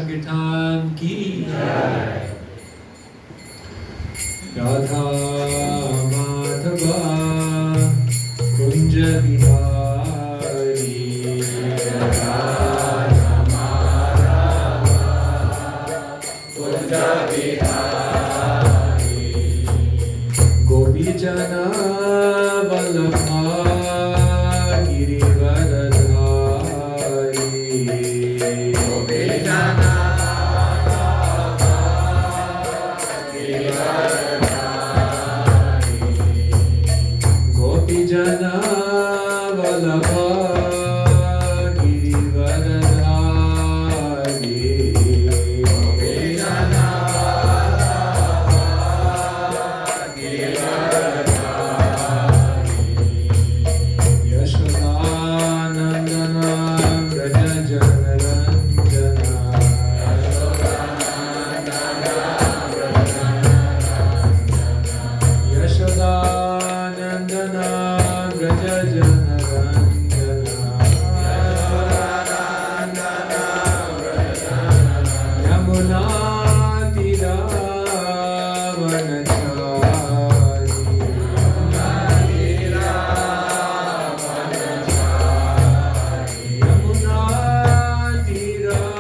संगठन की राधा माधवा कुंज बिहारी राधा माधवा कुंज बिहारी गोपी जना वल्लभा गिरिवरधारी गोपी जना Jana Vallabha Girivaradhari Jana Vallabha Girivaradhari Yashodanandana Vraja Janaranjana Yashodanandana Vraja Janaranjana Yamuna Tiravanachari Yamuna Tiravanachari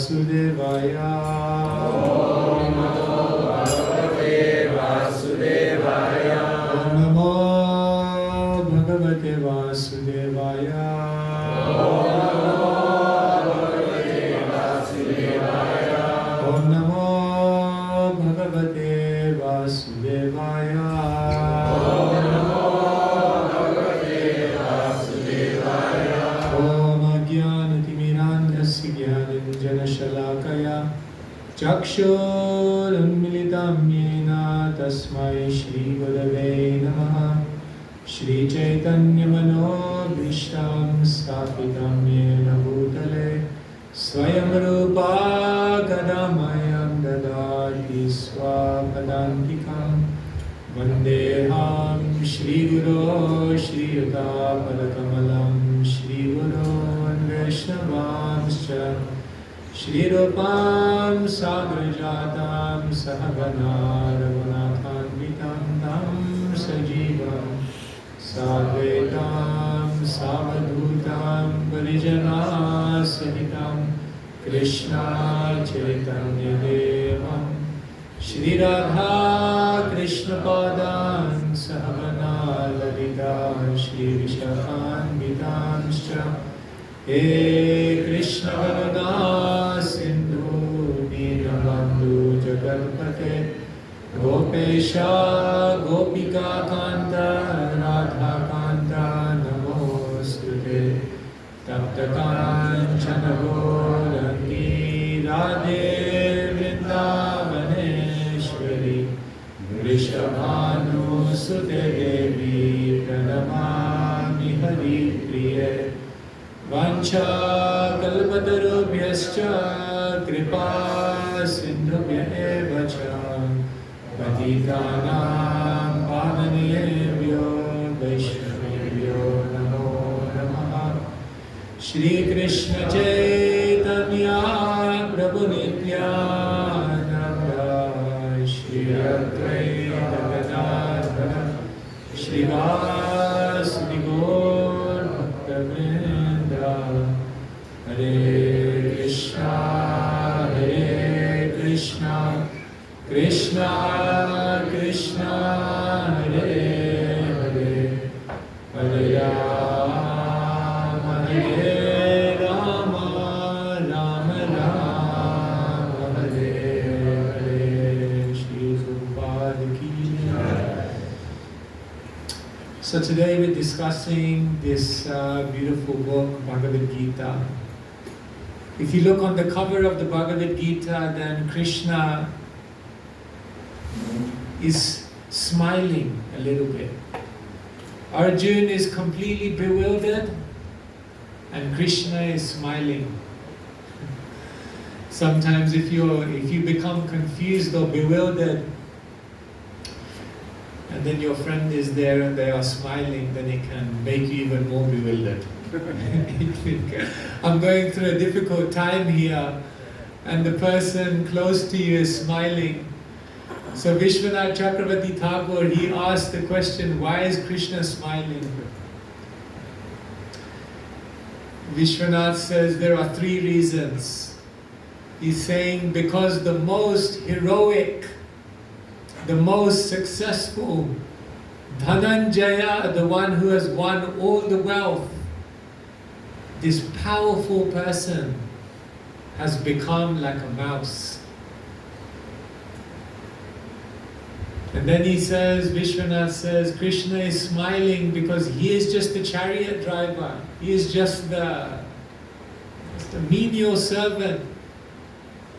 Vasudevaya. Om Namo Bhagavate Vasudevaya. Om Namo Bhagavate Vasudevaya. Om Namo Bhagavate Vasudevaya. Om Namo Bhagavate Vasudevaya. Om Namo Bhagavate Vasudevaya. Om Ajnanatimirandhasya Jnananjanashalakaya Chakshurunmilitam Yena Tasmai Shri Gurave Namaha. Shri Chaitanya Manobhishtam Sthapitam Yena Bhutale Swayam Rupa Kadamayam Dadati Swapadantikam Vandeham Shri Guru Shri Yuta Padakamalam Shri Guru Vaishnavamscha Shri Rupam Sagrajatam Sahagana Raghunathanvitam Tam Sajivam Sadvetam Savadhutam Parijana Sahitam Krishna Chaitanya Devam Shri Radha Krishna Padan Sahagana Lalita Shri Vishakhanvitamscha He Krishna Varuna Sindhu Dinabandhu Jagatpate Gopesha Gopika Kanta Radha Kanta Namostute Tapta Kanchana Gaurangi Radhe Vrindavaneshwari Vrishabhanu Sute Devi Pranamami Hari Priye Vancha kalpatarubhyascha kripa sindhubhya eva cha patitanam pavanebhyo vaishnavebhyo namo namaha. Shri Krishna Chaitanya Prabhu Nityananda Shri Advaita Gadadhara Shri Vasudeva Gaur Bhakta Hare Krishna, Krishna Krishna, Hare Hare, Hare Rama, Rama Rama, Hare Hare. Shri Prabhupada ki jai. So today we're discussing this beautiful book, Bhagavad Gita. If you look on the cover of the Bhagavad Gita, then Krishna is smiling a little bit. Arjuna is completely bewildered and Krishna is smiling. Sometimes if you become confused or bewildered and then your friend is there and they are smiling, then it can make you even more bewildered. I'm going through a difficult time here and the person close to you is smiling. So Vishwanath Chakravarti Thakur, he asked the question, why is Krishna smiling? Vishwanath says there are 3 reasons. He's saying because the most heroic, the most successful, Dhananjaya, the one who has won all the wealth, this powerful person has become like a mouse. And then he says, Vishwanath says, Krishna is smiling because he is just the chariot driver. He is just the menial servant.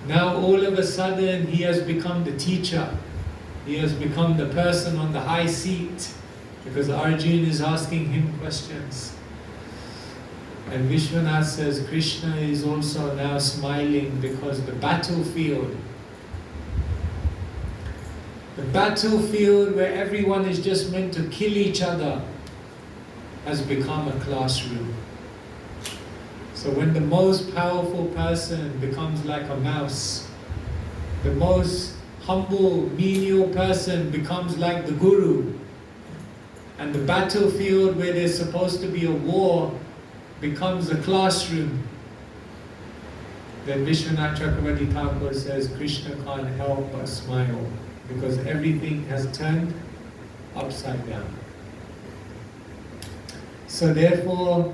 Now all of a sudden he has become the teacher. He has become the person on the high seat because Arjuna is asking him questions. And Vishwanath says Krishna is also now smiling because the battlefield where everyone is just meant to kill each other has become a classroom. So when the most powerful person becomes like a mouse, the most humble, menial person becomes like the guru, and the battlefield where there's supposed to be a war becomes a classroom. then Vishwanath Chakravarti Thakur says Krishna can't help but smile because everything has turned upside down. So therefore,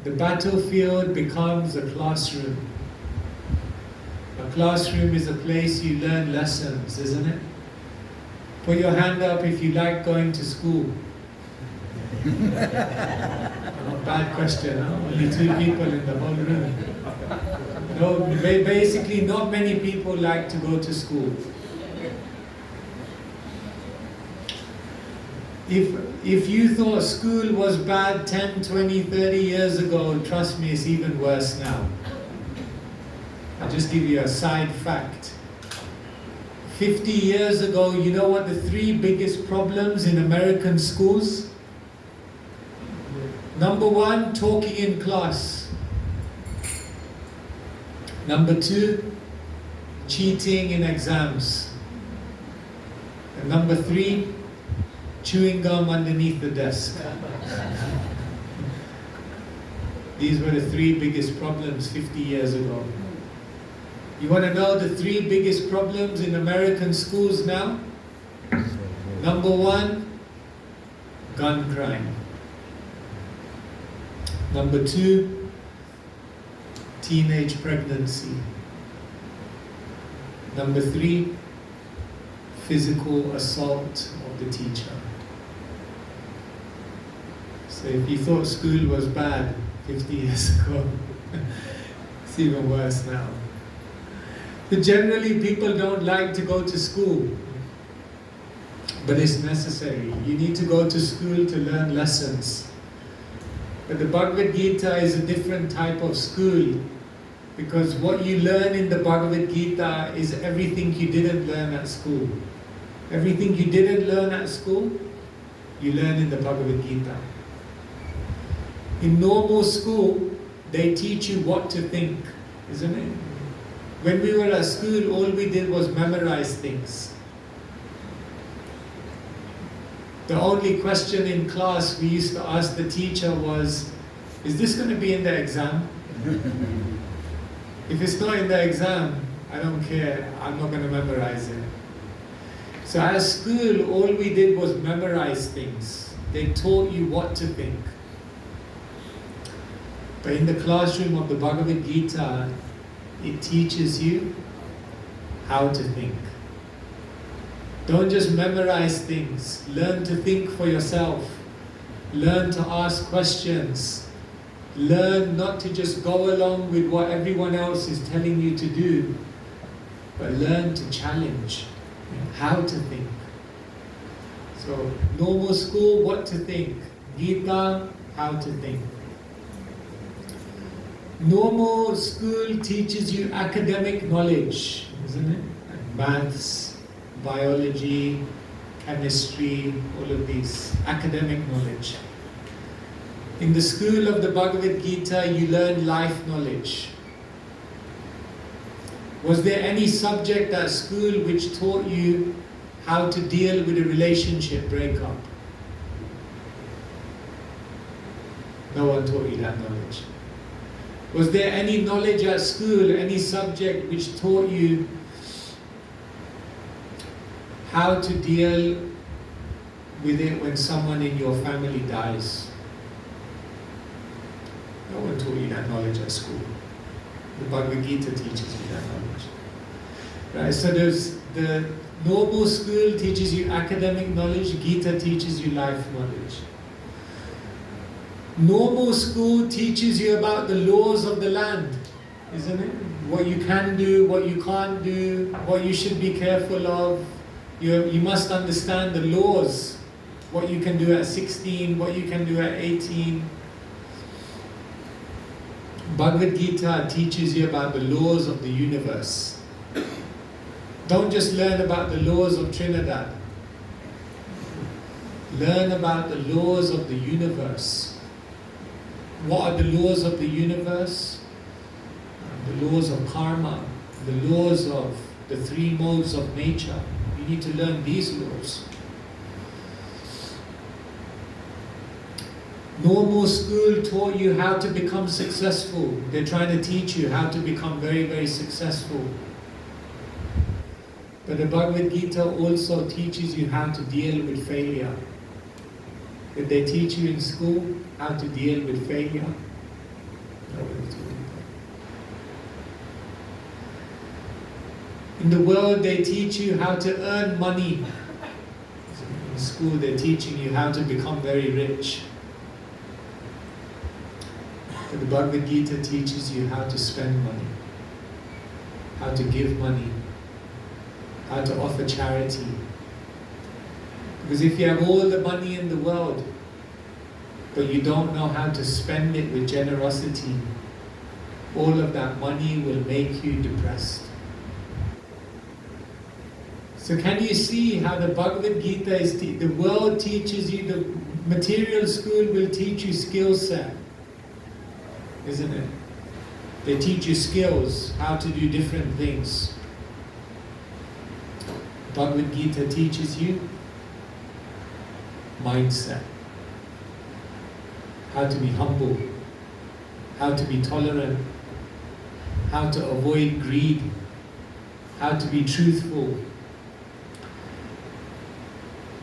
the battlefield becomes a classroom. A classroom is a place you learn lessons, isn't it? Put your hand up if you like going to school. Bad question, huh? Only 2 people in the whole room. No, basically not many people like to go to school. If you thought school was bad 10, 20, 30 years ago, trust me, it's even worse now. I'll just give you a side fact. 50 years ago, you know what the 3 biggest problems in American schools? Number 1, talking in class. Number 2, cheating in exams. And number 3, chewing gum underneath the desk. These were the 3 biggest problems 50 years ago. You want to know the 3 biggest problems in American schools now? Number 1, gun crime. Number 2, teenage pregnancy. Number 3, physical assault of the teacher. So if you thought school was bad 50 years ago, it's even worse now. But generally people don't like to go to school, but it's necessary. You need to go to school to learn lessons. But the Bhagavad Gita is a different type of school, because what you learn in the Bhagavad Gita is everything you didn't learn at school. Everything you didn't learn at school, you learn in the Bhagavad Gita. In normal school, they teach you what to think, isn't it? When we were at school, all we did was memorize things. The only question in class we used to ask the teacher was, is this going to be in the exam? If it's not in the exam, I don't care, I'm not going to memorize it. So at school, all we did was memorize things. They taught you what to think. But in the classroom of the Bhagavad Gita, it teaches you how to think. Don't just memorize things. Learn to think for yourself. Learn to ask questions. Learn not to just go along with what everyone else is telling you to do, but learn to challenge how to think. So, normal school, what to think. Gita, how to think. Normal school teaches you academic knowledge, isn't it? Like maths, biology, chemistry, all of these, academic knowledge. In the school of the Bhagavad Gita, you learn life knowledge. Was there any subject at school which taught you how to deal with a relationship breakup? No one taught you that knowledge. Was there any knowledge at school, any subject which taught you how to deal with it when someone in your family dies? No one taught you that knowledge at school. The Bhagavad Gita teaches you that knowledge. Right? So there's the normal school teaches you academic knowledge, Gita teaches you life knowledge. Normal school teaches you about the laws of the land, isn't it? What you can do, what you can't do, what you should be careful of. You must understand the laws, what you can do at 16, what you can do at 18. Bhagavad Gita teaches you about the laws of the universe. Don't just learn about the laws of Trinidad. Learn about the laws of the universe. What are the laws of the universe? The laws of karma, the laws of the 3 modes of nature. You need to learn these laws. Normal school taught you how to become successful. They're trying to teach you how to become very, very successful. But the Bhagavad Gita also teaches you how to deal with failure. Did they teach you in school how to deal with failure? No. In the world, they teach you how to earn money. In school, they're teaching you how to become very rich. But the Bhagavad Gita teaches you how to spend money, how to give money, how to offer charity. Because if you have all the money in the world, but you don't know how to spend it with generosity, all of that money will make you depressed. So can you see how the Bhagavad Gita is, the world teaches you, the material school will teach you skill set, isn't it? They teach you skills, how to do different things. Bhagavad Gita teaches you mindset, how to be humble, how to be tolerant, how to avoid greed, how to be truthful.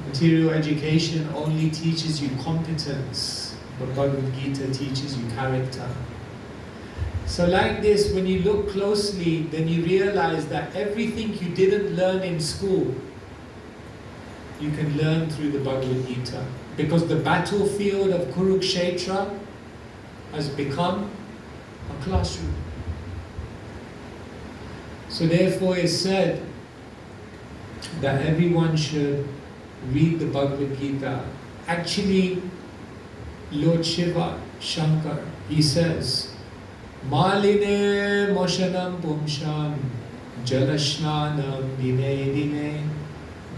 Material education only teaches you competence, but Bhagavad Gita teaches you character. So like this, when you look closely, then you realize that everything you didn't learn in school, you can learn through the Bhagavad Gita. Because the battlefield of Kurukshetra has become a classroom. So therefore it's said that everyone should read the Bhagavad Gita. Actually, Lord Shiva, Shankar, he says, Maline Moshanam Pumsham Jalashnanam Dine Dine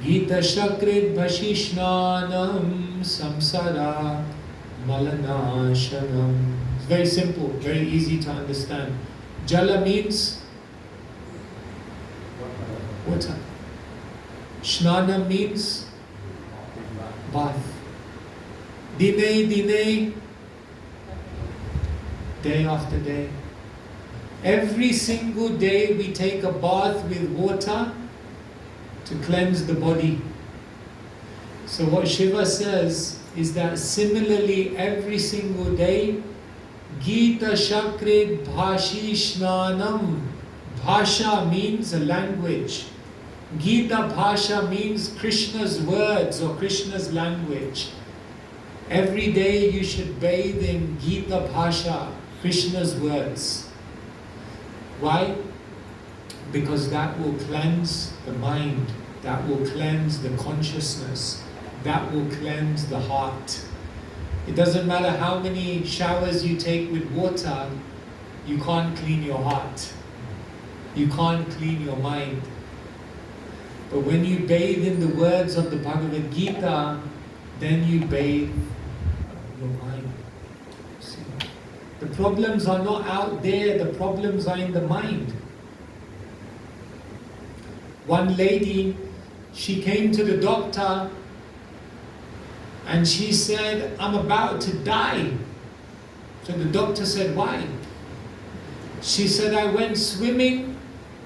Gita Shakrit Bhashishnaanam Samsara Malanashanam. It's very simple, very easy to understand. Jala means water. Shnana means bath. Dine, dine, day after day. Every single day we take a bath with water to cleanse the body. So what Shiva says is that similarly every single day, Gita Shakrit Bhashi Shnanam. Bhasha means a language. Gita Bhasha means Krishna's words or Krishna's language. Every day you should bathe in Gita Bhasha, Krishna's words. Why? Because that will cleanse the mind, that will cleanse the consciousness, that will cleanse the heart. It doesn't matter how many showers you take with water, you can't clean your heart. You can't clean your mind. But when you bathe in the words of the Bhagavad Gita, then you bathe your mind. See? The problems are not out there, the problems are in the mind. One lady, she came to the doctor and she said, I'm about to die. So the doctor said, why? She said, I went swimming,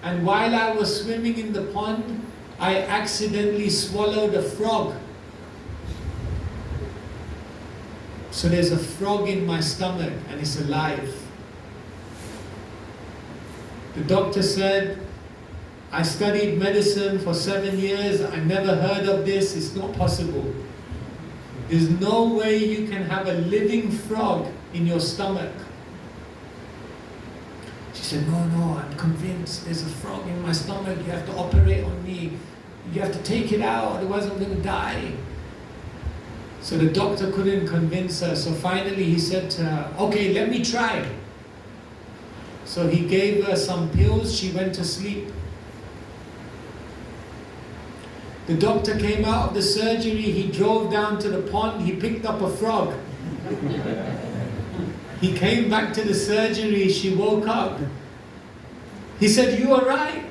and while I was swimming in the pond, I accidentally swallowed a frog. So there's a frog in my stomach and it's alive. The doctor said, I studied medicine for 7 years, I never heard of this, it's not possible. There's no way you can have a living frog in your stomach. She said, no, I'm convinced there's a frog in my stomach, you have to operate on me. You have to take it out, otherwise I'm going to die. So the doctor couldn't convince her, so finally he said to her, okay, let me try. So he gave her some pills, she went to sleep. The doctor came out of the surgery, he drove down to the pond, he picked up a frog. He came back to the surgery, she woke up. He said, you are right.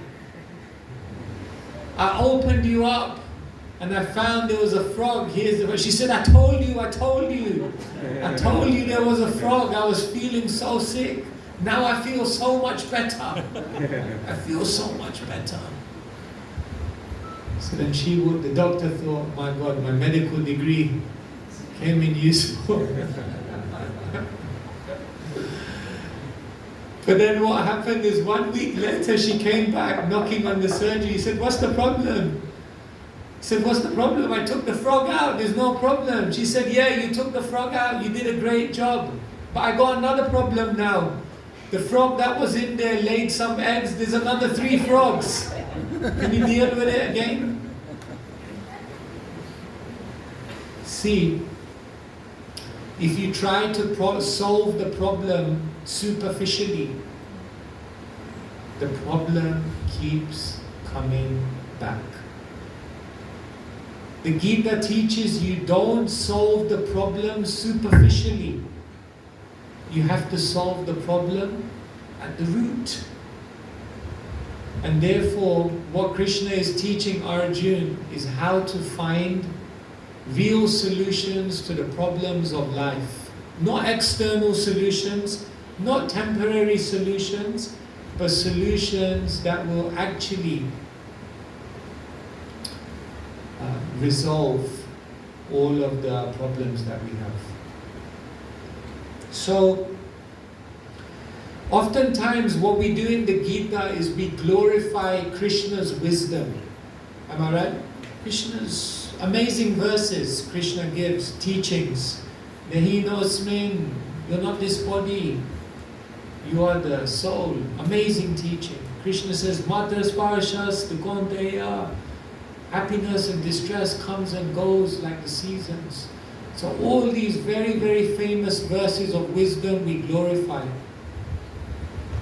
I opened you up and I found there was a frog. She said, I told you there was a frog. I was feeling so sick. Now I feel so much better. I feel so much better. So then the doctor thought, my God, my medical degree came in useful. But then what happened is 1 week later she came back knocking on the surgery. He said, what's the problem? He said, what's the problem? I took the frog out, there's no problem. She said, yeah, you took the frog out, you did a great job. But I got another problem now. The frog that was in there laid some eggs, there's another 3 frogs. Can you deal with it again? See, if you try to solve the problem superficially, the problem keeps coming back. The Gita teaches you don't solve the problem superficially. You have to solve the problem at the root. And therefore, what Krishna is teaching Arjuna is how to find real solutions to the problems of life. Not external solutions, not temporary solutions, but solutions that will actually resolve all of the problems that we have. So, oftentimes what we do in the Gita is we glorify Krishna's wisdom. Am I right? Krishna's amazing verses Krishna gives, teachings. Nehinosmin, you're not this body, you are the soul. Amazing teaching. Krishna says, Matras Parashas, the Konteya, happiness and distress comes and goes like the seasons. So all these very, very famous verses of wisdom we glorify.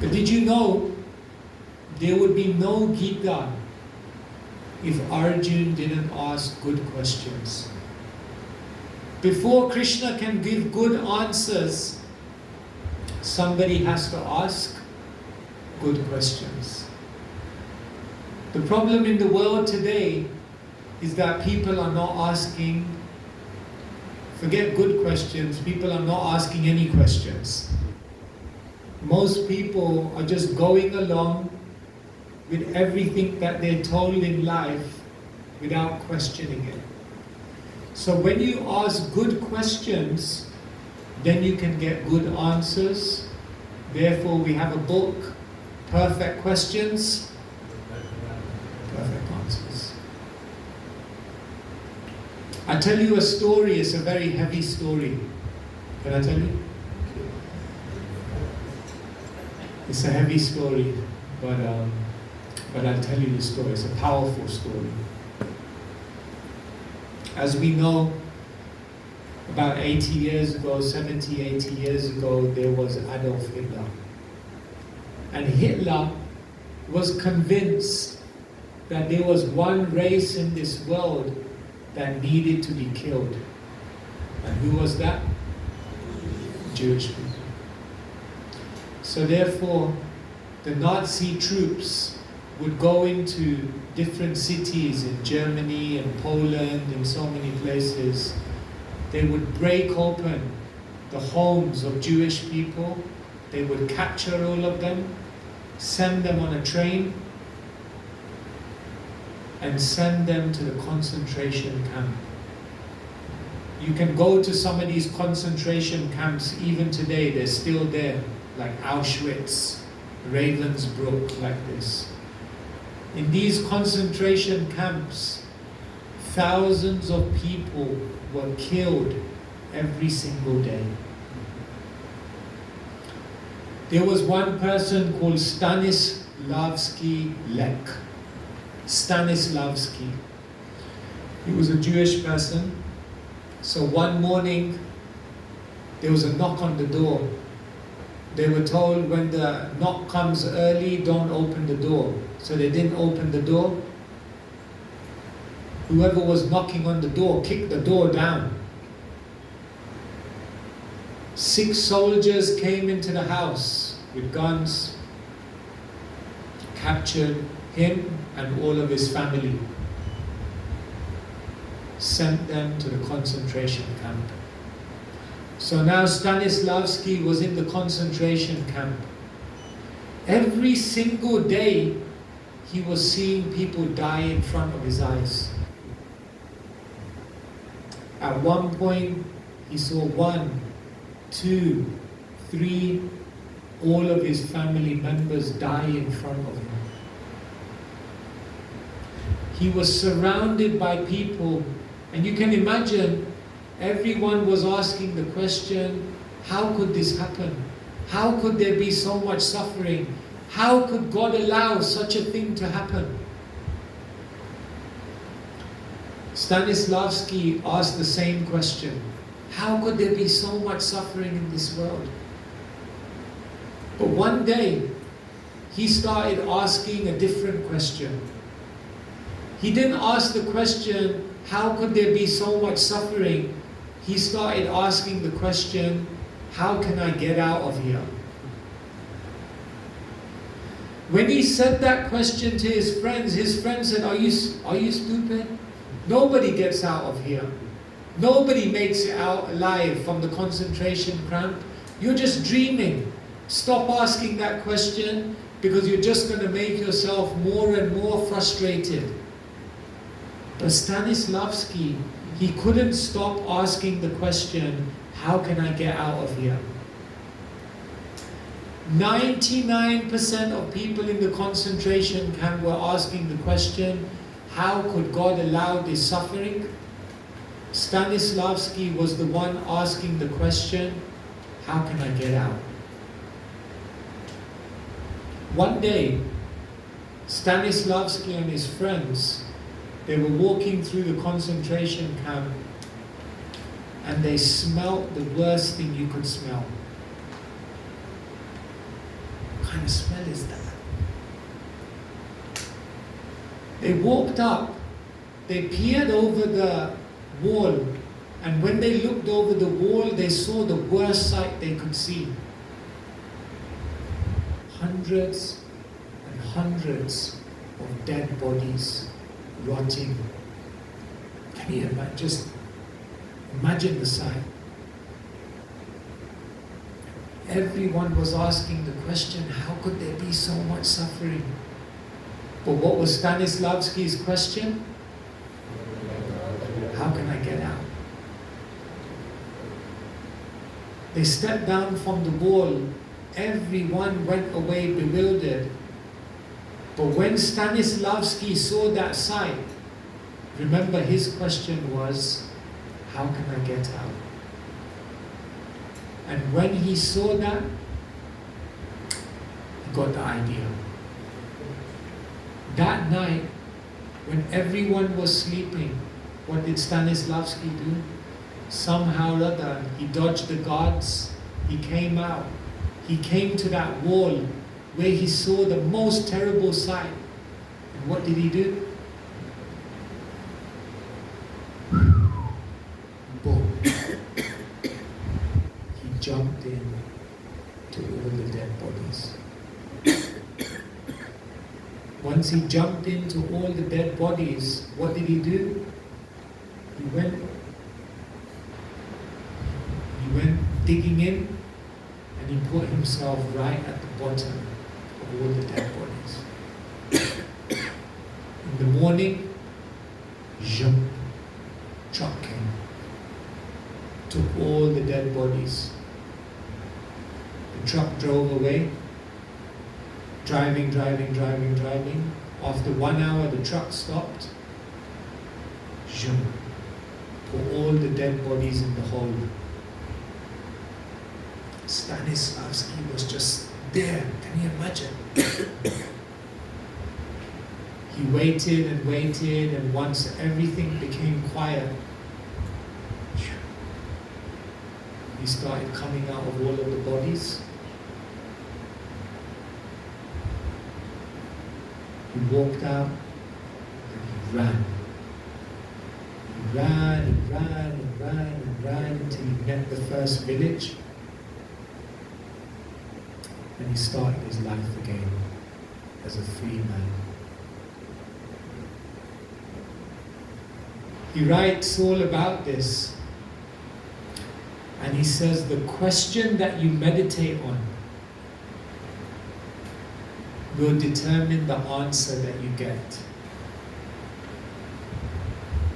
But did you know there would be no Gita if Arjuna didn't ask good questions? Before Krishna can give good answers, somebody has to ask good questions. The problem in the world today is that people are not asking, forget good questions, people are not asking any questions. Most people are just going along with everything that they're told in life without questioning it. So when you ask good questions, then you can get good answers. Therefore we have a book, Perfect Questions, Perfect Answers. I tell you a story, it's a very heavy story. Can I tell you? It's a heavy story, but I'll tell you the story. It's a powerful story. As we know, about 80 years ago, 70, 80 years ago, there was Adolf Hitler. And Hitler was convinced that there was one race in this world that needed to be killed. And who was that? Jewish people. So therefore, the Nazi troops would go into different cities in Germany and Poland and so many places. They would break open the homes of Jewish people. They would capture all of them, send them on a train, and send them to the concentration camp. You can go to some of these concentration camps even today, they're still there, like Auschwitz, Ravensbrück, like this. In these concentration camps, thousands of people were killed every single day. There was one person called Stanislavski Lech. Stanislavski. He was a Jewish person. So one morning, there was a knock on the door. They were told when the knock comes early, don't open the door. So they didn't open the door. Whoever was knocking on the door kicked the door down. 6 soldiers came into the house with guns, captured him and all of his family. sent them to the concentration camp. So now Stanislavski was in the concentration camp. Every single day he was seeing people die in front of his eyes. At one point he saw 1, 2, 3, all of his family members die in front of him. He was surrounded by people, and you can imagine everyone was asking the question, how could this happen? How could there be so much suffering? How could God allow such a thing to happen? Stanislavski asked the same question. How could there be so much suffering in this world? But one day, he started asking a different question. He didn't ask the question, how could there be so much suffering? He started asking the question, how can I get out of here? When he said that question to his friends said, are you stupid? Nobody gets out of here. Nobody makes it out alive from the concentration camp. You're just dreaming. Stop asking that question, because you're just going to make yourself more and more frustrated. But Stanislavski, he couldn't stop asking the question, how can I get out of here? 99% of people in the concentration camp were asking the question, how could God allow this suffering? Stanislavski was the one asking the question, how can I get out? One day, Stanislavski and his friends, they were walking through the concentration camp, and they smelled the worst thing you could smell. What kind of smell is that? They walked up, they peered over the wall, and when they looked over the wall, they saw the worst sight they could see. Hundreds and hundreds of dead bodies rotting. Can you imagine? Just imagine the sight. Everyone was asking the question, how could there be so much suffering? But what was Stanislavski's question? How can I get out? They stepped down from the wall. Everyone went away bewildered. But when Stanislavski saw that sight, remember his question was, how can I get out? And when he saw that, he got the idea. That night, when everyone was sleeping, what did Stanislavski do? Somehow or other, he dodged the guards, he came out, he came to that wall where he saw the most terrible sight. And what did he do? Boom. He jumped in to all the dead bodies. Once he jumped into all the dead bodies, what did he do? He went digging in, and he put himself right at the bottom of all the dead bodies. In the morning, truck came, took all the dead bodies. The truck drove away, driving. After 1 hour, the truck stopped. Put all the dead bodies in the hole. Stanislavski was just there. Can you imagine? He waited, and once everything became quiet, he started coming out of all of the bodies. He walked out and he ran. He ran until he met the first village. And he started his life again as a free man. He writes all about this. And he says the question that you meditate on will determine the answer that you get.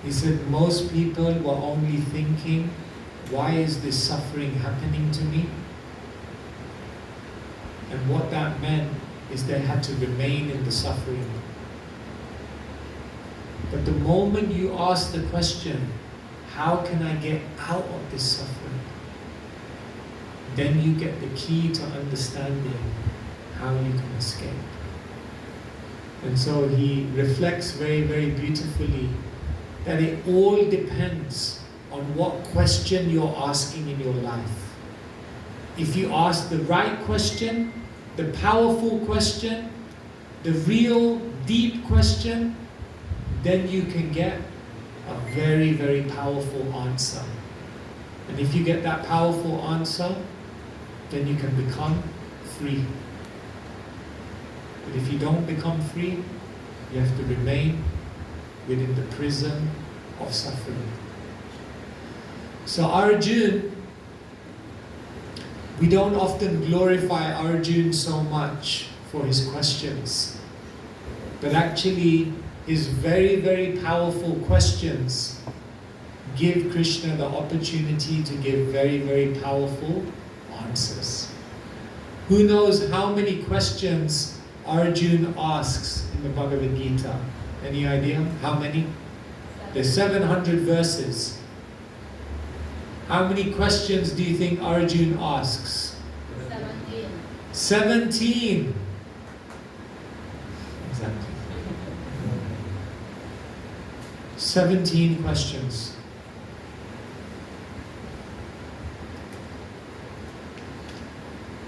He said most people were only thinking, why is this suffering happening to me? And what that meant is they had to remain in the suffering. But the moment you ask the question, how can I get out of this suffering? Then you get the key to understanding how you can escape. And so he reflects very, very beautifully that it all depends on what question you're asking in your life. If you ask the right question, the powerful question, the real deep question, then you can get a very, very powerful answer. And if you get that powerful answer, then you can become free. But if you don't become free, you have to remain within the prison of suffering. So Arjuna, we don't often glorify Arjuna so much for his questions. But actually, his very, very powerful questions give Krishna the opportunity to give very, very powerful answers. Who knows how many questions Arjuna asks in the Bhagavad Gita? Any idea? How many? There's 700 verses. How many questions do you think Arjuna asks? 17. 17! Exactly. 17 questions.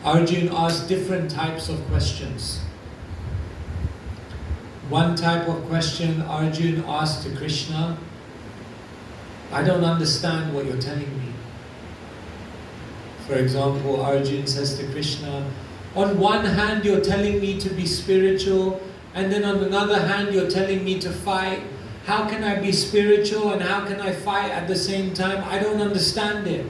Arjuna asked different types of questions. One type of question Arjuna asked to Krishna, I don't understand what you're telling me. For example, Arjuna says to Krishna, on one hand you're telling me to be spiritual, and then on another hand you're telling me to fight. How can I be spiritual and how can I fight at the same time? I don't understand it.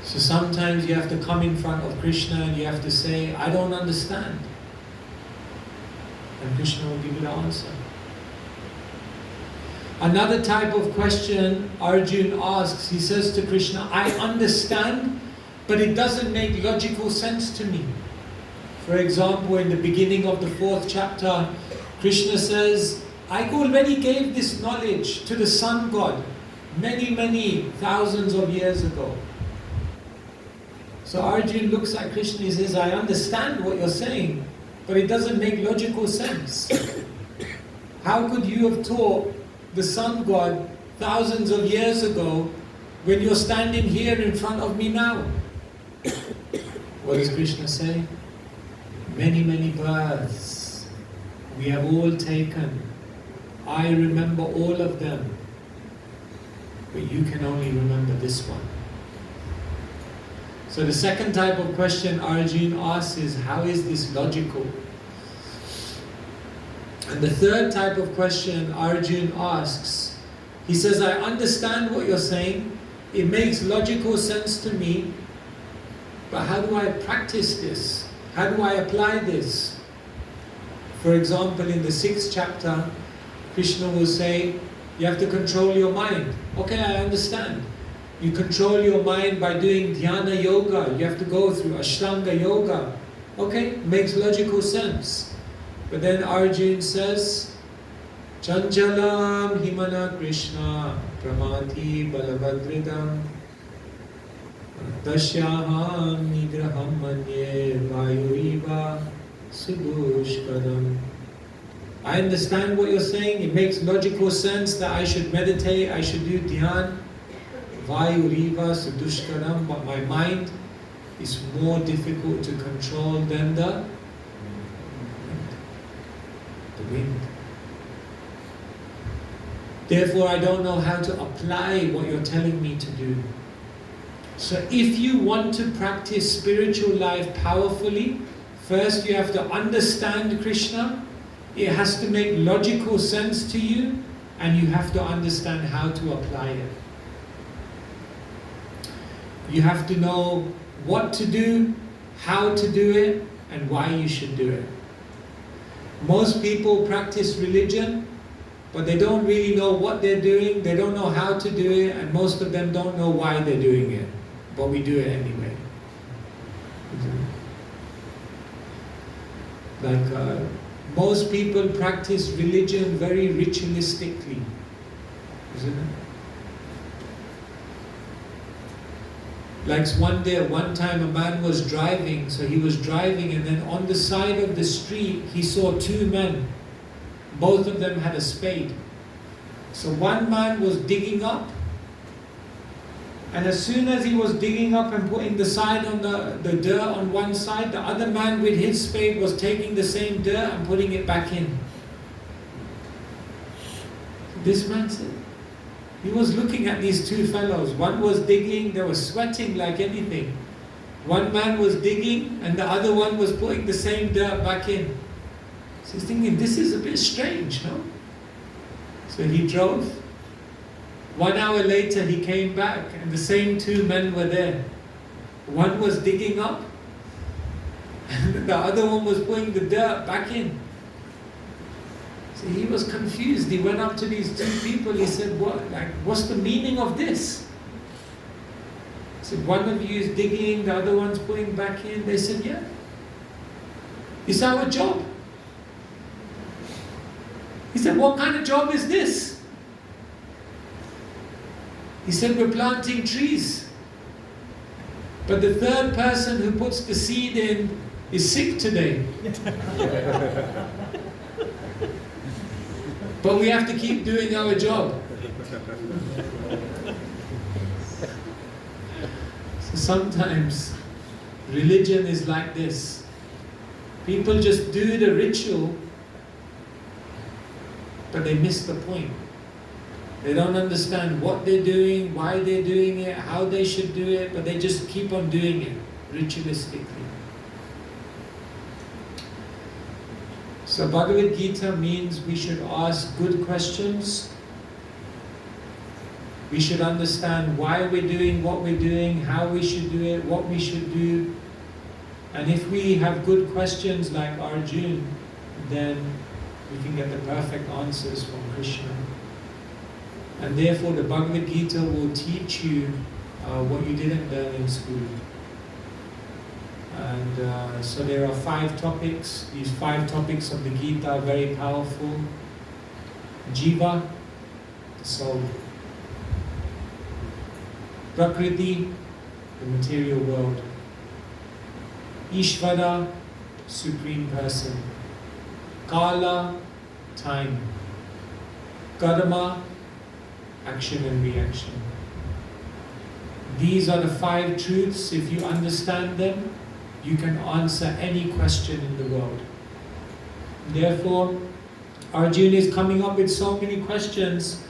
So sometimes you have to come in front of Krishna and you have to say, I don't understand. And Krishna will give you the answer. Another type of question Arjuna asks, he says to Krishna, I understand, but it doesn't make logical sense to me. For example, in the beginning of the 4th chapter, Krishna says, I already gave this knowledge to the sun god many, many thousands of years ago. So Arjuna looks at Krishna and he says, I understand what you're saying, but it doesn't make logical sense. How could you have taught the sun god thousands of years ago when you're standing here in front of me now? What does Krishna say? Many, many births we have all taken. I remember all of them, but you can only remember this one. So the second type of question Arjuna asks is, how is this logical? And the third type of question Arjuna asks, he says, I understand what you're saying, it makes logical sense to me, but how do I practice this? How do I apply this? For example, in the 6th chapter, Krishna will say, you have to control your mind. Okay, I understand. You control your mind by doing dhyana yoga. You have to go through Ashtanga yoga. Okay, makes logical sense. But then Arjuna says, Chanchalam himana Krishna pramati balabhadridam Tashyaham nigraham manye vayuriva sudushkadam. I understand what you're saying. It makes logical sense that I should meditate, I should do dhyan, vayuriva sudushkadam, but my mind is more difficult to control than the wind. Therefore, I don't know how to apply what you're telling me to do. So if you want to practice spiritual life powerfully, first you have to understand Krishna, It has to make logical sense to you, and you have to understand how to apply it. You have to know what to do, how to do it, and why you should do it. Most people practice religion, but they don't really know what they're doing, they don't know how to do it, and most of them don't know why they're doing it. But we do it anyway. Like most people practice religion very ritualistically, isn't it? Like one time a man was driving, so he was driving, and then on the side of the street he saw two men. Both of them had a spade. So one man was digging up, and as soon as he was digging up and putting the side on the dirt on one side, the other man with his spade was taking the same dirt and putting it back in. This man said, he was looking at these two fellows. One was digging, they were sweating like anything. One man was digging and the other one was putting the same dirt back in. So he's thinking, this is a bit strange, no? So he drove. 1 hour later he came back and the same two men were there. One was digging up and the other one was putting the dirt back in. So he was confused. He went up to these two people. He said, what's the meaning of this? He said, one of you is digging, the other one's putting back in. They said, yeah. It's our job. He said, what kind of job is this? He said, we're planting trees. But the third person who puts the seed in is sick today. But we have to keep doing our job. So sometimes religion is like this. People just do the ritual, but they miss the point. They don't understand what they're doing, why they're doing it, how they should do it, but they just keep on doing it ritualistically. So Bhagavad Gita means we should ask good questions. We should understand why we're doing what we're doing, how we should do it, what we should do. And if we have good questions like Arjuna, then we can get the perfect answers from Krishna. And therefore the Bhagavad Gita will teach you what you didn't learn in school. And so there are 5 topics. These 5 topics of the Gita are very powerful. Jiva, the soul. Prakriti, the material world. Ishvara, Supreme Person. Kala, time. Karma, action and reaction. These are the 5 truths. If you understand them, you can answer any question in the world. Therefore, Arjuna is coming up with so many questions,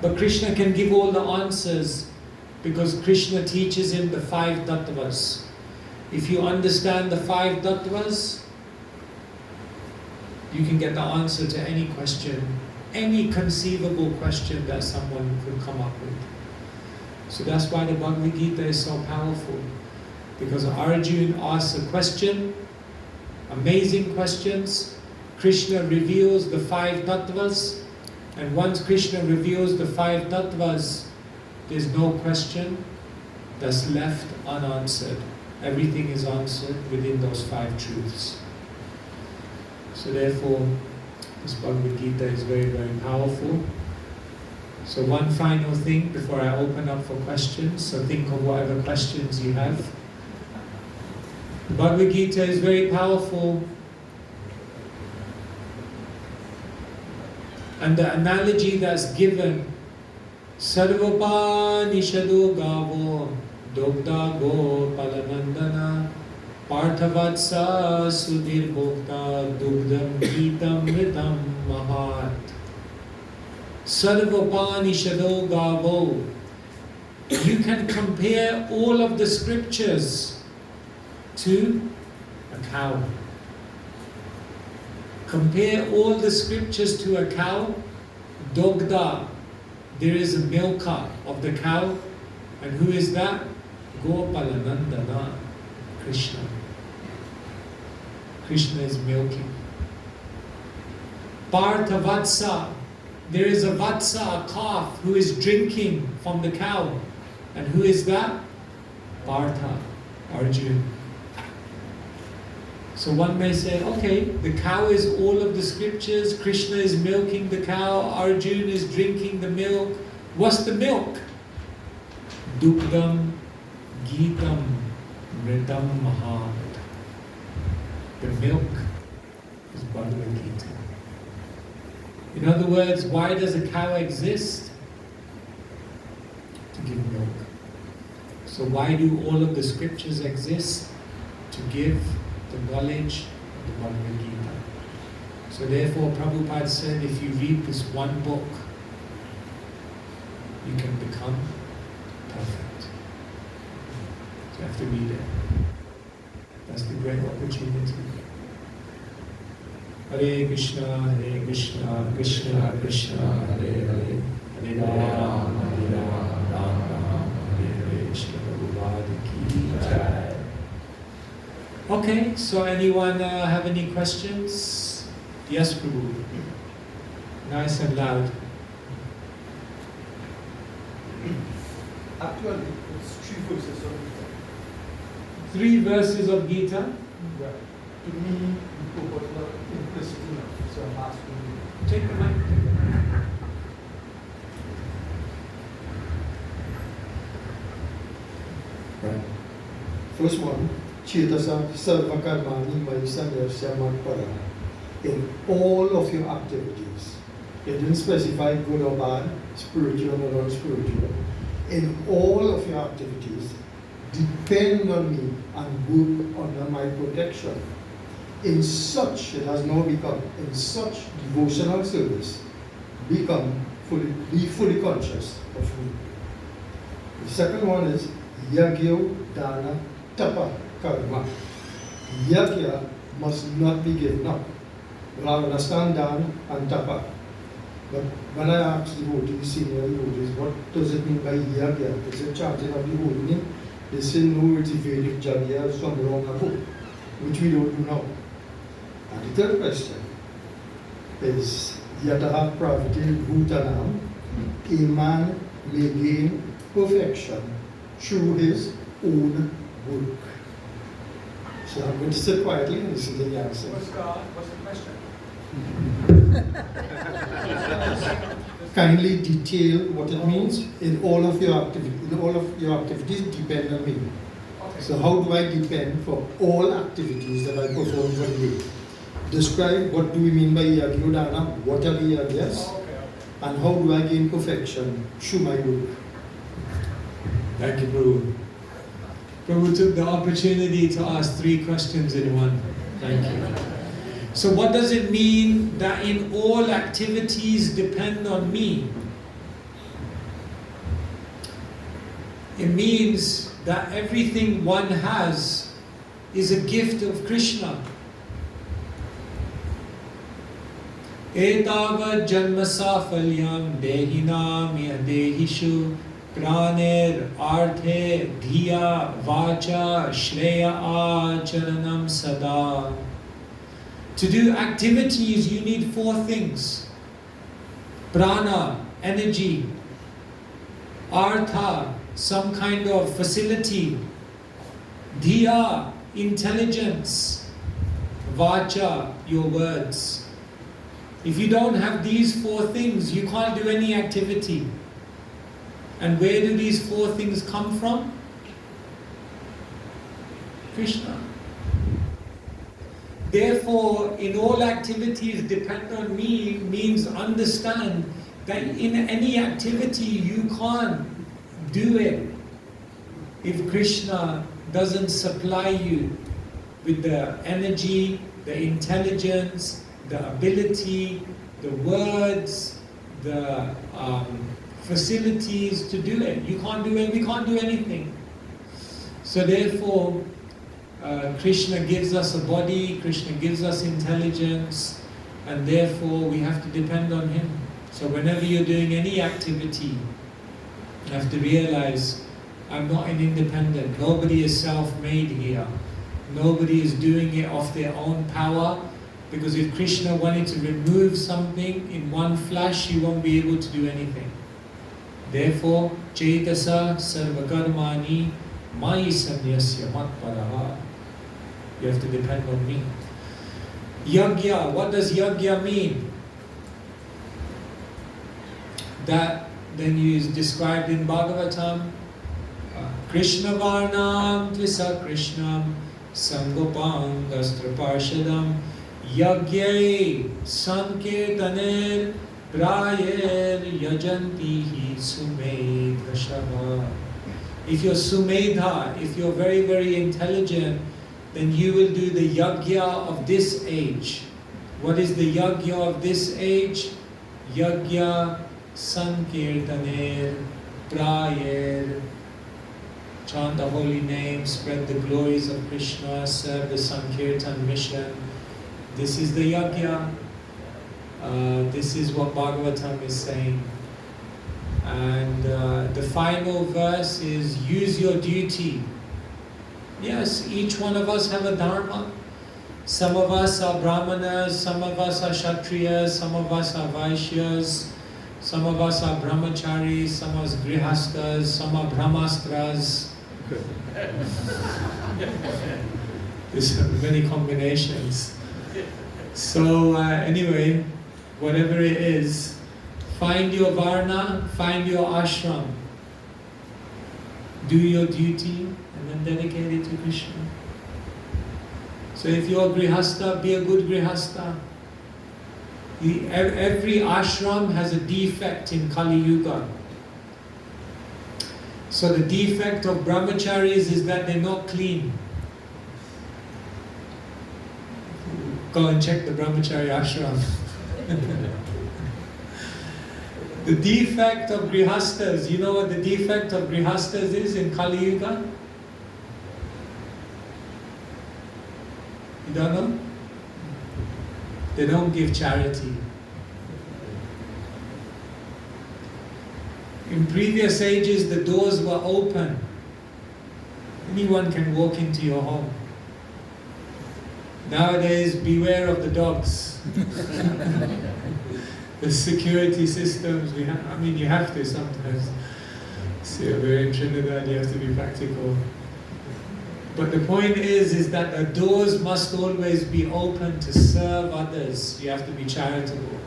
but Krishna can give all the answers because Krishna teaches him the 5 tattvas. If you understand the 5 tattvas, you can get the answer to any question, any conceivable question that someone could come up with. So that's why the Bhagavad Gita is so powerful. Because Arjuna asks a question, amazing questions, Krishna reveals the 5 tattvas, and once Krishna reveals the 5 tattvas, there's no question that's left unanswered. Everything is answered within those 5 truths. So therefore, this Bhagavad Gita is very, very powerful. So one final thing before I open up for questions, so think of whatever questions you have. The Bhagavad Gita is very powerful, and the analogy that's given, Sarvapa Nishado Gavo Dogda Go Palanandana Parthavatsa Sudhir Bhokta Dugdam Gitam Ritam Mahat. Sarvapa Nishado Gavo. You can compare all of the scriptures to a cow. Compare all the scriptures to a cow. Dogda, there is a milker of the cow. And who is that? Gopalanandana, Krishna. Krishna is milking. Partha Vatsa, there is a Vatsa, a calf, who is drinking from the cow. And who is that? Partha, Arjuna. So one may say, okay, the cow is all of the scriptures, Krishna is milking the cow, Arjuna is drinking the milk. What's the milk? Dugdam, Geetam, Mridam Mahat. The milk is Bhagavad Gita. In other words, why does a cow exist? To give milk. So why do all of the scriptures exist? To give the knowledge of the Bhagavad Gita. So therefore Prabhupada said, if you read this one book, you can become perfect. So you have to read it. That's the great opportunity. Hare Krishna, Krishna Krishna, Hare Hare, Hare Rama, Rama Rama, Hare Hare, Shri Prabhupada ki jai. Okay, so anyone have any questions? Yes, Prabhu. Nice and loud. Actually, it's 3 verses of Gita. 3 verses of Gita. Yeah. To me, the book was not implicit enough, so I'm asking you. Take the mic. Take the mic. Right. First one, Chetasa Sarvakarmani Maisanya Syamatpara. In all of your activities, it didn't specify good or bad, spiritual or non-spiritual. In all of your activities, depend on me and work under my protection. In such, it has now become, in such devotional service, be fully conscious of me. The second one is Yagyo Dana Tapa Karma. Yagya must not be given up. Well, I understand Dana and Tapa. But when I ask devotees, senior devotees, what does it mean by Yagya? Is it chanting of the holy name? They say no, it's Vedic Jagya some long ago, which we don't do now. And the third question is Yataha Praviti Bhutanam. A man may gain perfection through his own work. So I'm going to sit quietly and listen to the answer. What's the question? Kindly detail what it means in all of your activities. In all of your activities, depend on me. Okay. So how do I depend for all activities that I perform for the day? Describe what do we mean by Yagyodana, what are the yagyas, and how do I gain perfection through my work. Thank you, Prabhu. Prabhu took the opportunity to ask 3 questions in one. Thank you. So what does it mean that in all activities depend on me? It means that everything one has is a gift of Krishna. Etavad janma safalyam dehinam yadehishu praner arthe dhiya vacha shreya acharanam sada. To do activities, you need 4 things. Prana, energy. Artha, some kind of facility. Dhiya, intelligence. Vacha, your words. If you don't have these 4 things, you can't do any activity. And where do these 4 things come from? Krishna. Therefore, in all activities depend on me means understand that in any activity you can't do it if Krishna doesn't supply you with the energy, the intelligence, the ability, the words, the facilities to do it. You can't do it, we can't do anything. So therefore, Krishna gives us a body, Krishna gives us intelligence, and therefore we have to depend on Him. So whenever you're doing any activity, you have to realize, I'm not an independent. Nobody is self-made here. Nobody is doing it off their own power, because if Krishna wanted to remove something in one flash, He won't be able to do anything. Therefore, Cetasa sarvakarmani mayi sanyasya matparaha. You have to depend on me. Yagya, what does yagya mean? That then is described in Bhagavatam. Krishna Varnam Tvisa Krishnam Sangopam Dastra Parshadam Yagyai Sankirtaner Prayer Yajantihi Sumedha Shava. If you're Sumedha, if you're very, very intelligent, then you will do the yagya of this age. What is the yagya of this age? Yagya Sankirtaner Prayer. Chant the holy name, spread the glories of Krishna, serve the Sankirtan mission. This is the yagya. This is what Bhagavatam is saying. And the final verse is, use your duty. Yes, each one of us have a dharma. Some of us are brahmanas, some of us are kshatriyas, some of us are vaishyas, some of us are brahmacharis, some of us grihastas, some are brahmastras. There's many combinations. So anyway, whatever it is, find your varna, find your ashram, do your duty, and then dedicate it to Krishna. So if you're a grihasta, be a good grihasta. Every ashram has a defect in Kali Yuga. So the defect of brahmacharis is that they're not clean. Go and check the brahmachari ashram. The defect of grihastas, you know what the defect of grihastas is in Kali Yuga? You don't know? They don't give charity. In previous ages, the doors were open. Anyone can walk into your home. Nowadays, beware of the dogs. The security systems, you have to sometimes. See, we're in Trinidad, you have to be practical. But the point is that the doors must always be open to serve others. You have to be charitable.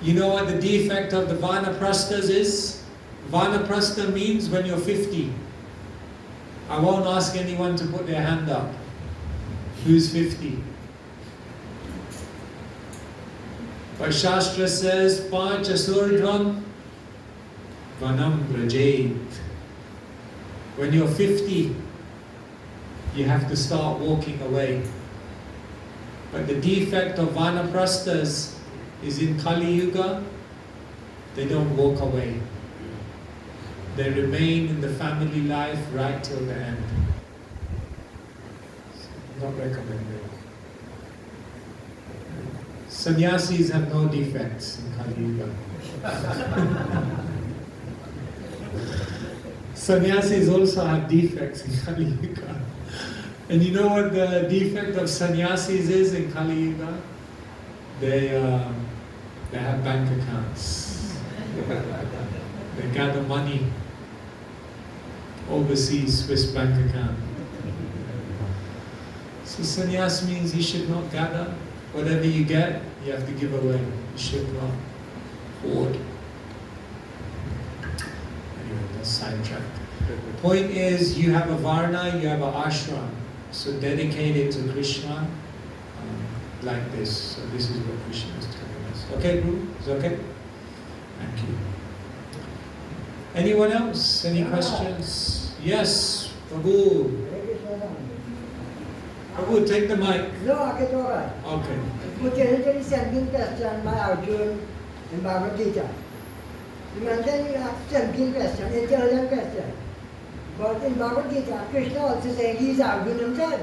You know what the defect of the Vanaprasthas is? Vanaprastha means when you're 50. I won't ask anyone to put their hand up. Who's 50? But Shastra says, Panchasurdram Vanam Brajait. When you're 50, you have to start walking away. But the defect of Vanaprasthas is in Kali Yuga, they don't walk away. They remain in the family life right till the end. Not recommended. Sannyasis have no defects in Kali Yuga. Sannyasis also have defects in Kali Yuga. And you know what the defect of sannyasis is in Kali Yuga? They have bank accounts. They gather money overseas, Swiss bank account. So sannyas means you should not gather. Whatever you get, you have to give away. You should not hoard. Anyway, that's sidetracked. The point is, you have a varna, you have an ashram. So dedicate it to Krishna like this. So this is what Krishna is telling us. Okay, Guru? Is it okay? Thank you. Anyone else? Any questions? Yes, Prabhu. Prabhu, take the mic. No, I get all right. Okay. Potentially sending question by Arjun in Bhagavad Gita. You mentioned you have sending question, intelligent question. But in Bhagavad Gita, Krishna also saying he is Arjun himself.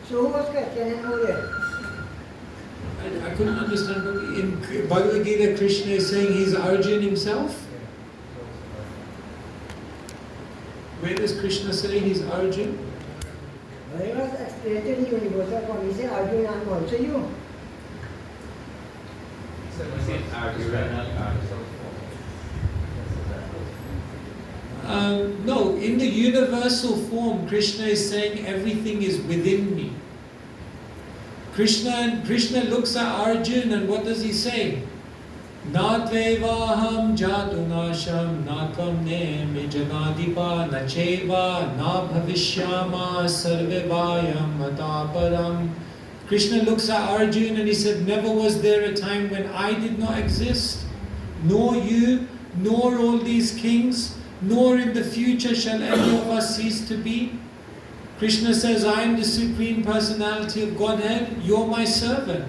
So who was questioning over there? I couldn't understand. In Bhagavad Gita, Krishna is saying he's Arjun himself. Where does Krishna say he's Arjun? When he was explained in universal form, he said, Arjun, I'm also you. No, in the universal form, Krishna is saying everything is within me. Krishna looks at Arjun and what does he say? Na tvevaham jatunasham na tvam ne me janadipa na cheva na bhavishyama sarvevayam mataparam. Krishna looks at Arjun and he said, never was there a time when I did not exist, nor you, nor all these kings, nor in the future shall any of us cease to be. Krishna says, I am the Supreme Personality of Godhead, you're my servant.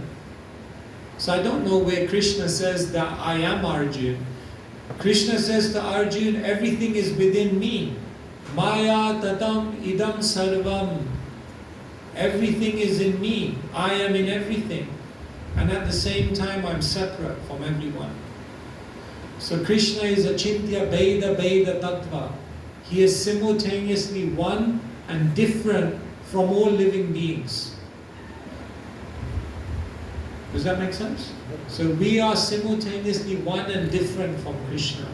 So I don't know where Krishna says that I am Arjun. Krishna says to Arjun, everything is within me. Maya tatam idam sarvam. Everything is in me. I am in everything. And at the same time, I'm separate from everyone. So Krishna is Achintya Beda Beda Tattva. He is simultaneously one and different from all living beings. Does that make sense? So we are simultaneously one and different from Krishna.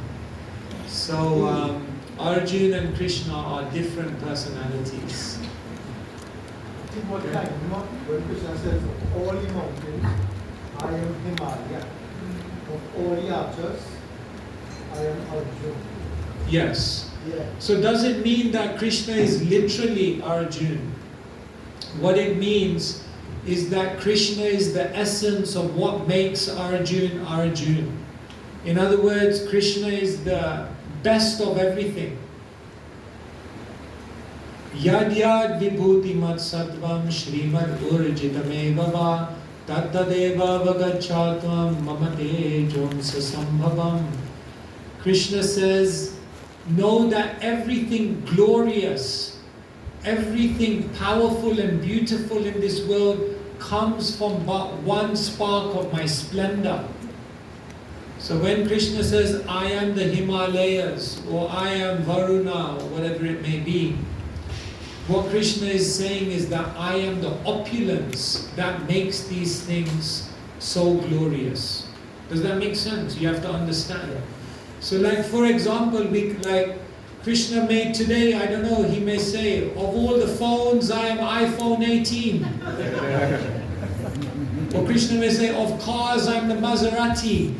So Arjun and Krishna are different personalities. I think what time, when Krishna says, of all the mountains, I am Himalaya. Of all the archers, I am Arjun. Yes. Yeah. So does it mean that Krishna is literally Arjun? What it means is that Krishna is the essence of what makes Arjun Arjun. In other words, Krishna is the best of everything. Yad yad vibhuti mat sattvam shrimad urjitameva va tattadeva vagachatvam mamate jomsa sambhavam. Krishna says, know that everything glorious, everything powerful and beautiful in this world comes from but one spark of my splendor. So when Krishna says, I am the Himalayas, or I am Varuna, or whatever it may be, what Krishna is saying is that I am the opulence that makes these things so glorious. Does that make sense? You have to understand. So like for example, Krishna made today, I don't know, he may say, of all the phones, I am iPhone 18. Or Krishna may say, of cars, I'm the Maserati.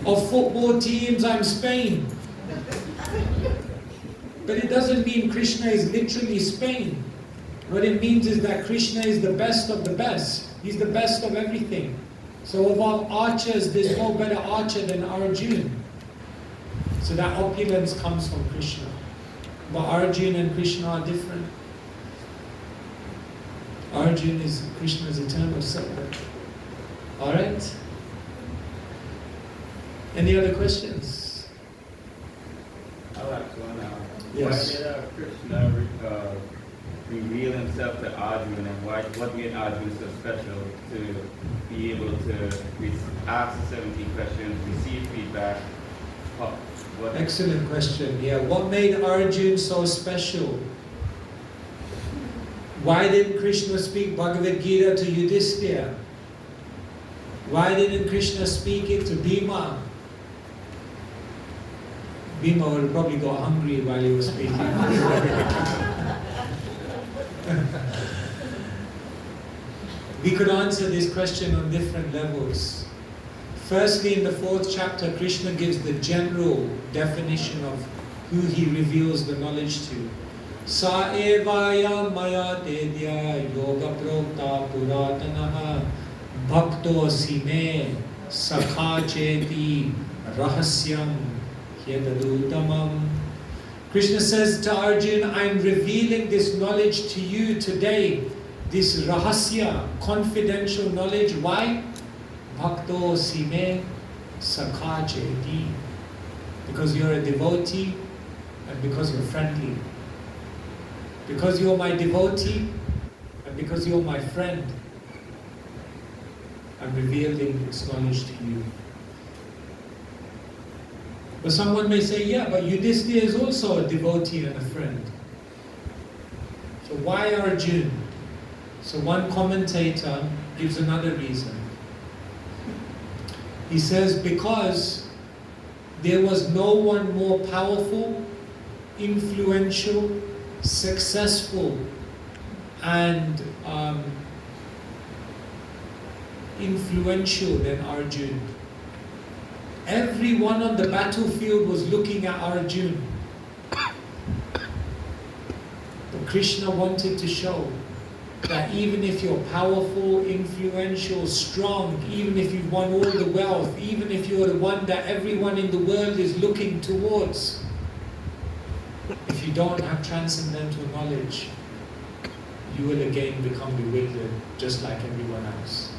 Of football teams, I'm Spain. But it doesn't mean Krishna is literally Spain. What it means is that Krishna is the best of the best. He's the best of everything. So of all archers, there's no better archer than Arjun. So that opulence comes from Krishna. But Arjun and Krishna are different. Arjun is Krishna's eternal servant. Alright? Any other questions? I'll ask one now. Yes. Why did Krishna reveal himself to Arjuna, and what made Arjuna so special to be able to ask the 17 questions, receive feedback? Excellent question. Yeah, what made Arjuna so special? Why didn't Krishna speak Bhagavad Gita to Yudhishthira? Why didn't Krishna speak it to Bhima? Bhima would probably go hungry while he was speaking. We could answer this question on different levels. Firstly, in the 4th chapter, Krishna gives the general definition of who he reveals the knowledge to. Sa evaya maya tedya yoga prokta puratanaha bhakto sime sakha cheti rahasyam hyadadutamam. Krishna says to Arjuna, I'm revealing this knowledge to you today, this rahasya, confidential knowledge. Why? Bhakto sime sakha cheti. Because you're a devotee and because you're friendly. Because you're my devotee and because you're my friend. I'm revealing this knowledge to you. But someone may say, yeah, but Yudhishthira is also a devotee and a friend. So why Arjuna? So one commentator gives another reason. He says, because there was no one more powerful, influential, successful, and influential than Arjuna. Everyone on the battlefield was looking at Arjuna. But Krishna wanted to show that even if you're powerful, influential, strong, even if you've won all the wealth, even if you're the one that everyone in the world is looking towards, if you don't have transcendental knowledge, you will again become bewildered, just like everyone else.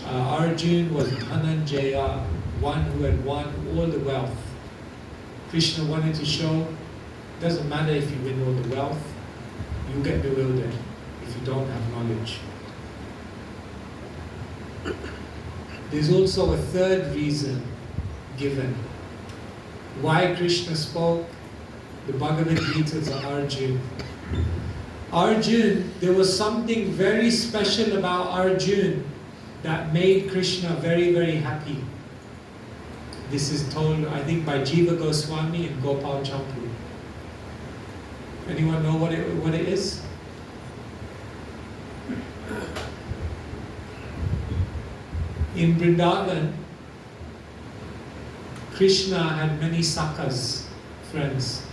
Arjuna was Dhananjaya, one who had won all the wealth. Krishna wanted to show, it doesn't matter if you win all the wealth, you get bewildered if you don't have knowledge. There's also a third reason given why Krishna spoke the Bhagavad Gita to Arjuna. Arjuna, there was something very special about Arjuna that made Krishna very, very happy. This is told, I think, by Jiva Goswami and Gopal Champu. Anyone know what it is? In Vrindavan, Krishna had many sakhas, friends.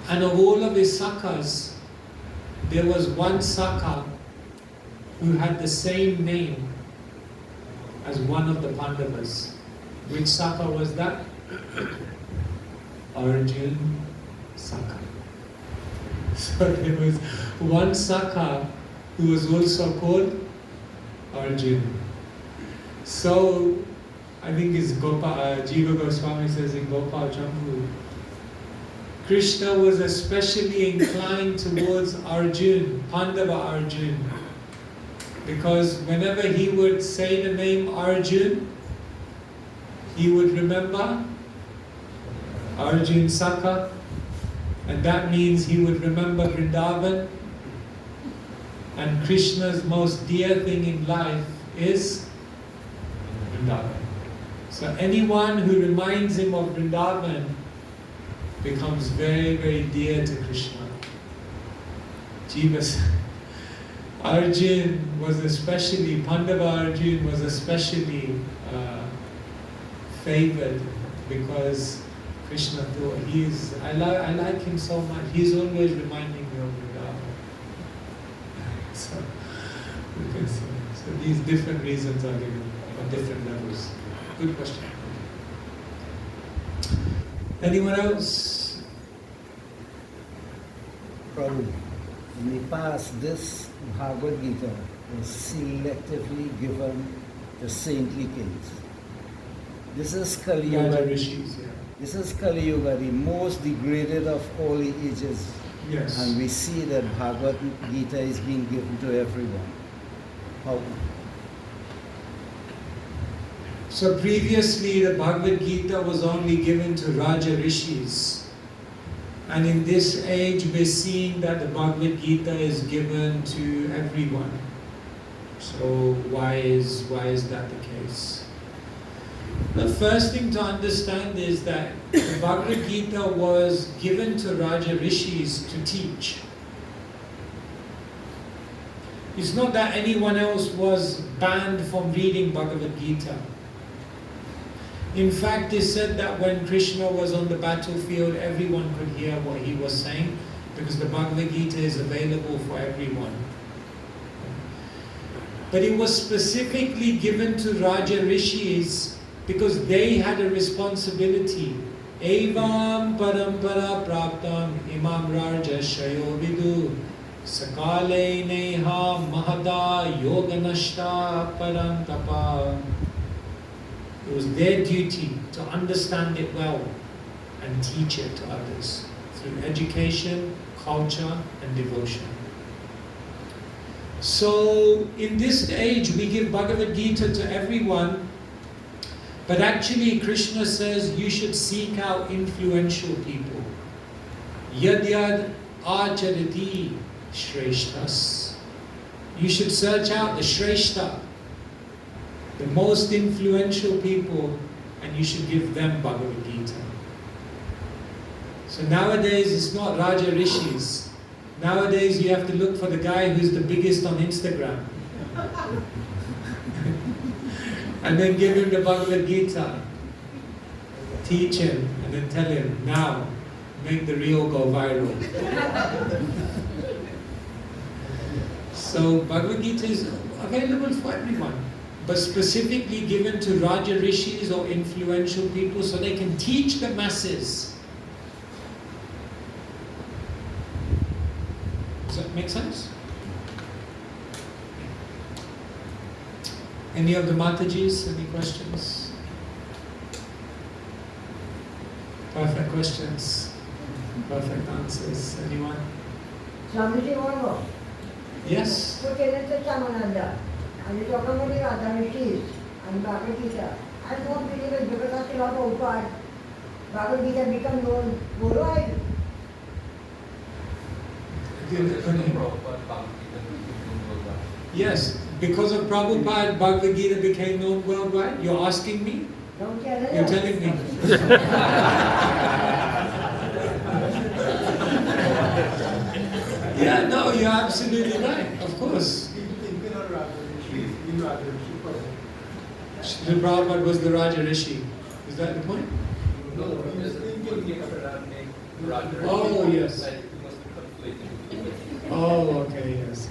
And of all of his sakhas, there was one sakha who had the same name as one of the Pandavas. Which sakha was that? Arjuna Sakha. So there was one sakha who was also called Arjuna. So I think it's Jiva Goswami says in Gopal Champu, Krishna was especially inclined towards Arjuna, Pandava Arjuna, because whenever he would say the name Arjuna, he would remember Arjuna Sakha, and that means he would remember Vrindavan, and Krishna's most dear thing in life is Vrindavan. So anyone who reminds him of Vrindavan becomes very, very dear to Krishna. Jiva Arjuna was especially, Pandava Arjuna was especially favored because Krishna thought I like him so much. He's always reminding me of Vrindavan. So you can see. So these different reasons are given on different levels. Good question. Anyone else? Prabhu, in the past, this Bhagavad Gita was selectively given to saintly kings. This is Kali Yuga. Rishis, yeah. This is Kali Yuga, the most degraded of all the ages. Yes. And we see that Bhagavad Gita is being given to everyone. How? So previously the Bhagavad Gita was only given to Raja Rishis. And in this age we're seeing that the Bhagavad Gita is given to everyone. So why is that the case? The first thing to understand is that the Bhagavad Gita was given to Raja Rishis to teach. It's not that anyone else was banned from reading Bhagavad Gita. In fact, they said that when Krishna was on the battlefield, everyone could hear what he was saying because the Bhagavad Gita is available for everyone. But it was specifically given to Raja Rishis because they had a responsibility. Evam parampara praptam imam raja shayo vidu sakale neha mahada yoganashta parantapa. It was their duty to understand it well and teach it to others through education, culture and devotion. So in this age we give Bhagavad Gita to everyone, but actually Krishna says you should seek out influential people. Yad yad acharati shreshtas. You should search out the Shreshta, the most influential people, and you should give them Bhagavad Gita. So nowadays it's not Raja Rishis. Nowadays you have to look for the guy who's the biggest on Instagram. And then give him the Bhagavad Gita. Teach him and then tell him, now, make the reel go viral. So Bhagavad Gita is available for everyone, but specifically given to Raja Rishis or influential people so they can teach the masses. Does that make sense? Any of the Matajis, any questions? Perfect questions. Perfect answers. Anyone? Swami, one more. Yes? So tell us the Samananda, and you talk about the other Rishis and Bhagavad Gita. I don't believe it because after a lot of part, Bhagavad Gita become known worldwide. Yes, because of Prabhupada, Bhagavad Gita became known worldwide. You're asking me? Don't tell us. You're telling me? Yeah, no, you're absolutely right. Of course. The Prabhupada was the Raja Rishi. Is that the point? Oh, yes. Oh, okay, yes.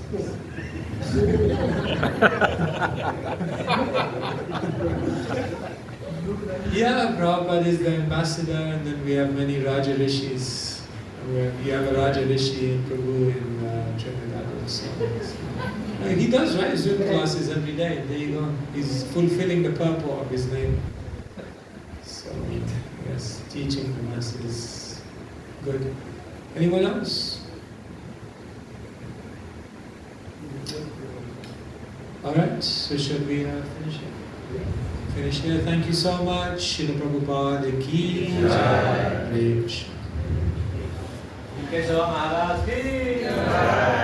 Yeah, Prabhupada is the ambassador, and then we have many Raja Rishis. We have a Raja Rishi in Prabhu in Trinidad also. He does, right? Zoom classes every day. There you go. He's fulfilling the purport of his name. So, yes, teaching the masses. Good. Anyone else? Alright, so should we finish here? Finish here. Thank you so much. Srila Prabhupada ki jai. Hare Krishna. Keshava Maharaj ki jai.